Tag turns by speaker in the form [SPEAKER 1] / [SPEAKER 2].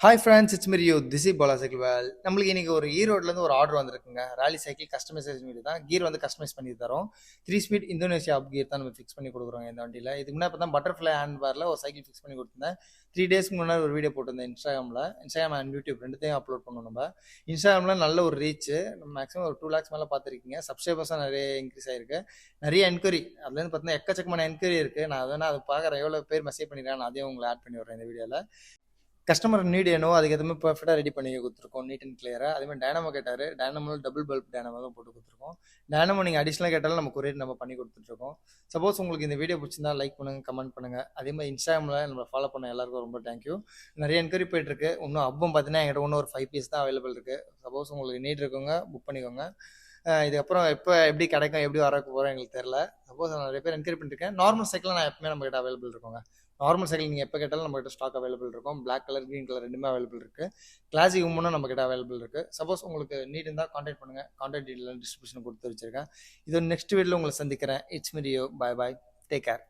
[SPEAKER 1] Hi friends, it's me you this is Bala cycle Vel. நம்மளுக்கு இன்னைக்கு ஒரு ஈரோட்லேருந்து ஒரு ஆர்டர் வந்திருக்குங்க. ராலி சைக்கிள் கஸ்டமைசேஷன் வீடு தான். கீர் வந்து கஸ்டமைஸ் பண்ணி தரோம். 3 ஸ்பீட் இந்தோனேஷியா அப் கீர் தான் நம்ம ஃபிக்ஸ் பண்ணி கொடுக்குறோம் இந்த வண்டியில். இதுக்கு முன்னாடி பார்த்தா பட்டர்ஃப்ளை ஹேண்ட் பாரில் ஒரு சைக்கிள் ஃபிக்ஸ் பண்ணி கொடுத்துருந்தேன். 3 டேஸ்க்கு முன்னாடி ஒரு வீடியோ போட்டிருந்தேன் இன்ஸ்டாகிராம் அண்ட் யூடியூப் ரெண்டுத்தையும் அப்லோட் பண்ணணும். நம்ம இன்ஸ்டாகிராமில் நல்ல ஒரு ரீச், மேக்ஸிமம் ஒரு 2 lakhs மேலே பார்த்துருக்கீங்க. சப்ஸ்கிரைபர்ஸாக நிறைய இன்க்ரீஸ் ஆயிருக்கு. நிறைய என்கொயரி, அதுலேருந்து பார்த்தீங்கன்னா எக்கச்சக்கமான என்கொயரி இருக்குது. நான் அதை பார்க்குறேன், எவ்வளோ பேர் மெசேஜ் பண்ணிடுறேன். நான் அதையும் உங்களை ஆட் பண்ணி விட்றேன் இந்த வீடியோவில். கஸ்டமர் நீட் என்னவோ அதுக்கு மாதிரி பர்ஃபெக்டாக ரெடி பண்ணி கொடுத்துருக்கோம், நீட் அண்ட் கிளியராக. அதேமாதிரி டைனமோ கேட்டார், டைனமோ டபுள் பல்ப் டைனமோ தான் போட்டு கொடுத்துருக்கோம். டைனமோ நீங்கள் அடிஷனலாக கேட்டாலும் நம்ம கொரியர் நம்ம பண்ணி கொடுத்துட்ருக்கோம். சப்போஸ் உங்களுக்கு இந்த வீடியோ பிடிச்சிருந்தா லைக் பண்ணுங்கள், கமெண்ட் பண்ணுங்கள். அதே மாதிரி இன்ஸ்டாகிராமில் நம்ம ஃபாலோ பண்ண எல்லாருக்கும் ரொம்ப தேங்க்யூ. நிறைய என்கொயரி போயிட்டுருக்கு. இன்னும் அப்பும் பார்த்தீங்கன்னா என்கிட்ட இன்னும் ஒரு 5 பீஸ் தான் அவைலபிள் இருக்குது. சப்போஸ் உங்களுக்கு நீட் இருக்குங்க, புக் பண்ணிக்கோங்க. இதுக்கப்புறம் எப்படி கிடைக்கும், எப்படி வரக்கு போகிறோம் எங்களுக்கு தெரில. சப்போஸ் நான் நிறைய பேர் என்கொயரி பண்ணியிருக்கேன். நார்மல் சைக்கிள் நான் எப்பவுமே நம்ம கிட்ட அவைலபிள் இருக்கோங்க. நார்மல் சைக்கிள் நீங்கள் எப்போ கேட்டாலும் நம்ம கிட்ட ஸ்டாக் அவைலபிள் இருக்கும். பிளாக் கலர், க்ரீன் கலர் ரெண்டுமே அவைலபிள் இருக்குது. கிளாசிக் உமனும் நம்ம கிட்ட அவைலபிள் இருக்குது. சப்போஸ் உங்களுக்கு நீட் இருந்தால் கான்டாக்ட் பண்ணுங்கள். கான்டாக்ட் டீட்டெயில் டிஸ்கிரிப்ஷன் கொடுத்து வச்சிருக்கேன். இது நெக்ஸ்ட் வீடியோவில் உங்களை சந்திக்கிறேன். It's me you. Bye bye. Take care.